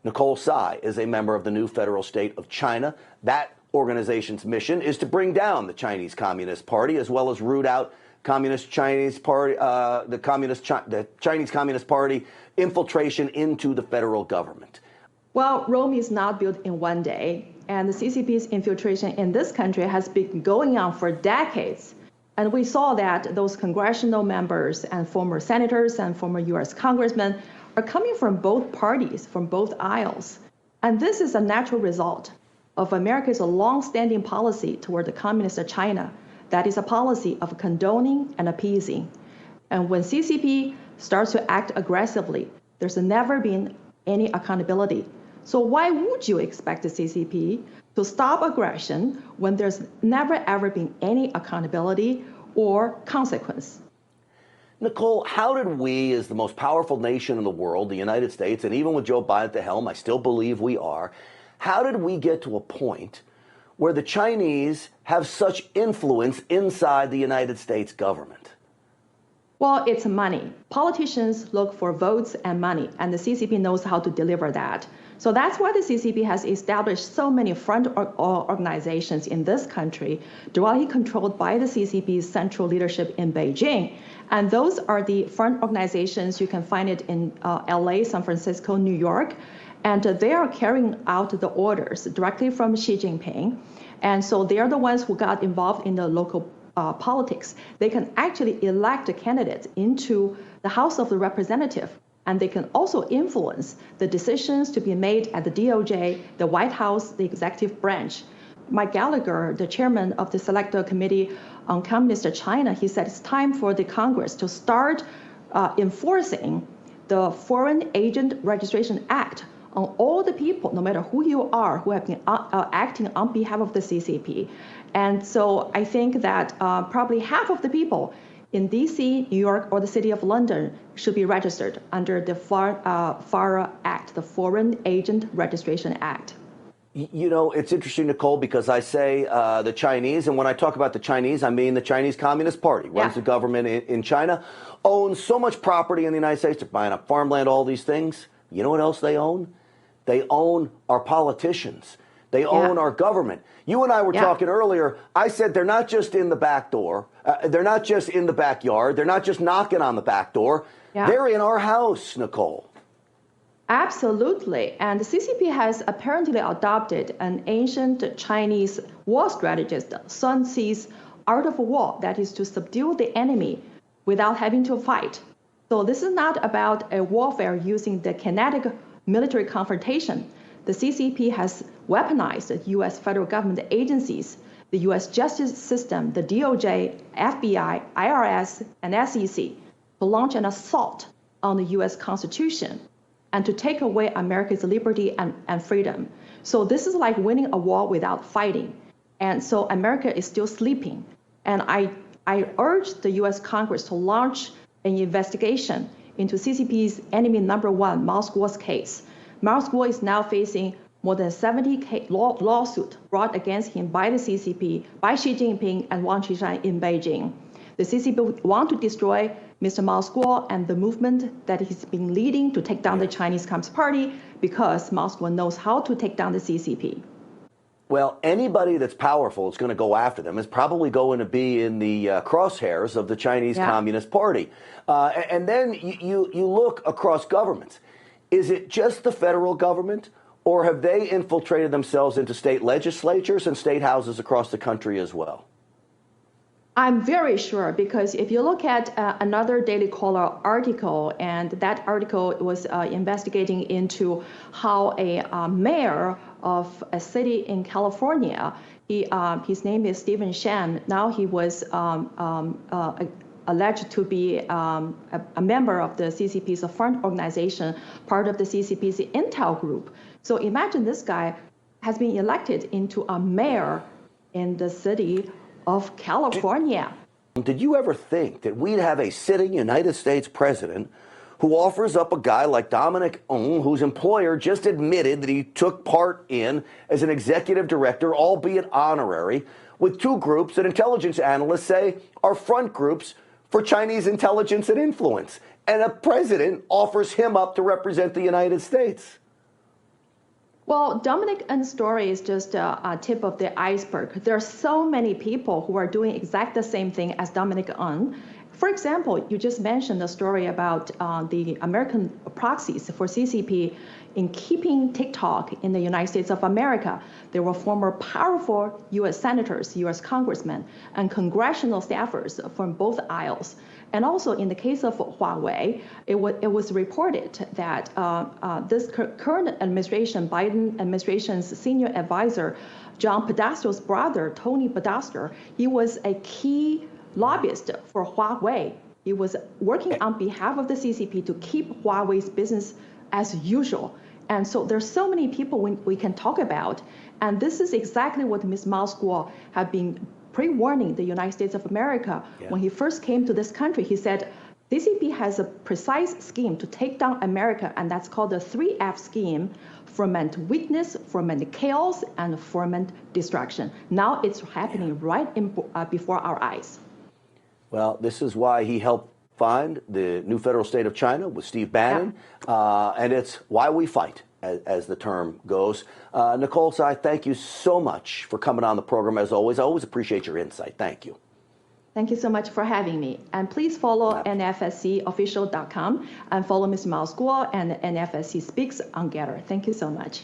Nicole Tsai is a member of the new federal state of China. That organization's mission is to bring down the Chinese Communist Party as well as root out Communist Chinese Party, the Chinese Communist Party infiltration into the federal government. Well, Rome is not built in one day, and the CCP's infiltration in this country has been going on for decades. And we saw that those congressional members and former senators and former U.S. congressmen are coming from both parties, from both aisles. And this is a natural result of America's long-standing policy toward the communist China. That is a policy of condoning and appeasing. And when CCP starts to act aggressively, there's never been any accountability. So why would you expect the CCP to stop aggression when there's never ever been any accountability or consequence? Nicole, how did we, as the most powerful nation in the world, the United States, and even with Joe Biden at the helm, I still believe we are, how did we get to a point where the Chinese have such influence inside the United States government? Well, it's money. Politicians look for votes and money, and the CCP knows how to deliver that. So that's why the CCP has established so many front organizations in this country, directly controlled by the CCP's central leadership in Beijing. And those are the front organizations. You can find it in LA, San Francisco, New York. And they are carrying out the orders directly from Xi Jinping. And so they are the ones who got involved in the local politics. They can actually elect a candidate into the House of the Representatives. And they can also influence the decisions to be made at the DOJ, the White House, the executive branch. Mike Gallagher, the chairman of the Select Committee on Communist China, he said it's time for the Congress to start enforcing the Foreign Agent Registration Act on all the people, no matter who you are, who have been acting on behalf of the CCP. And so I think that probably half of the people in DC, New York, or the city of London should be registered under the FARA Act, the Foreign Agent Registration Act. You know, it's interesting, Nicole, because I say the Chinese, and when I talk about the Chinese, I mean the Chinese Communist Party runs the government in China, owns so much property in the United States. They're buying up farmland, all these things. You know what else they own? They own our politicians. They own our government. You and I were talking earlier. I said they're not just in the back door. They're not just in the backyard. They're not just knocking on the back door. They're in our house, Nicole. Absolutely. And the CCP has apparently adopted an ancient Chinese war strategist, Sun Tzu's art of war, that is to subdue the enemy without having to fight. So this is not about a warfare using the kinetic military confrontation. The CCP has weaponized the U.S. federal government agencies, the U.S. justice system, the DOJ, FBI, IRS, and SEC to launch an assault on the U.S. Constitution and to take away America's liberty and freedom. So this is like winning a war without fighting. And so America is still sleeping. And I urge the U.S. Congress to launch an investigation into CCP's enemy number one, Moscow's case. Moscow is now facing more than 70 lawsuits brought against him by the CCP, by Xi Jinping and Wang Qishan in Beijing. The CCP want to destroy Mr. Moscow and the movement that he's been leading to take down the Chinese Communist Party because Moscow knows how to take down the CCP. Well, anybody that's powerful is going to go after them. Is probably going to be in the crosshairs of the Chinese Communist Party. And then you look across governments. Is it just the federal government, or have they infiltrated themselves into state legislatures and state houses across the country as well? I'm very sure, because if you look at another Daily Caller article, and that article was investigating into how a mayor of a city in California, his name is Stephen Shan, now he was alleged to be a member of the CCP's front organization, part of the CCP's Intel group. So imagine this guy has been elected into a mayor in the city of California. Did you ever think that we'd have a sitting United States president who offers up a guy like Dominic Ng, whose employer just admitted that he took part in as an executive director, albeit honorary, with two groups that intelligence analysts say are front groups for Chinese intelligence and influence, and a president offers him up to represent the United States? Well, Dominic Ng's story is just a tip of the iceberg. There are so many people who are doing exactly the same thing as Dominic Ng. For example, you just mentioned the story about the American proxies for CCP in keeping TikTok in the United States of America. There were former powerful U.S. senators, U.S. congressmen, and congressional staffers from both aisles. And also in the case of Huawei, it was reported that this current administration, Biden administration's senior advisor, John Podesta's brother, Tony Podesta, he was a key lobbyist for Huawei. He was working on behalf of the CCP to keep Huawei's business as usual. And so there's so many people we can talk about. And this is exactly what Ms. Mao's school had been pre-warning the United States of America. When he first came to this country, he said, CCP has a precise scheme to take down America, and that's called the 3F scheme: foment weakness, foment chaos, and foment destruction. Now it's happening right before our eyes. Well, this is why he helped find the new federal state of China with Steve Bannon, and it's why we fight, as the term goes. Nicole Tsai, thank you so much for coming on the program, as always. I always appreciate your insight. Thank you. Thank you so much for having me. And please follow nfscofficial.com and follow Ms. Mao's School and NFSC Speaks on Getter. Thank you so much.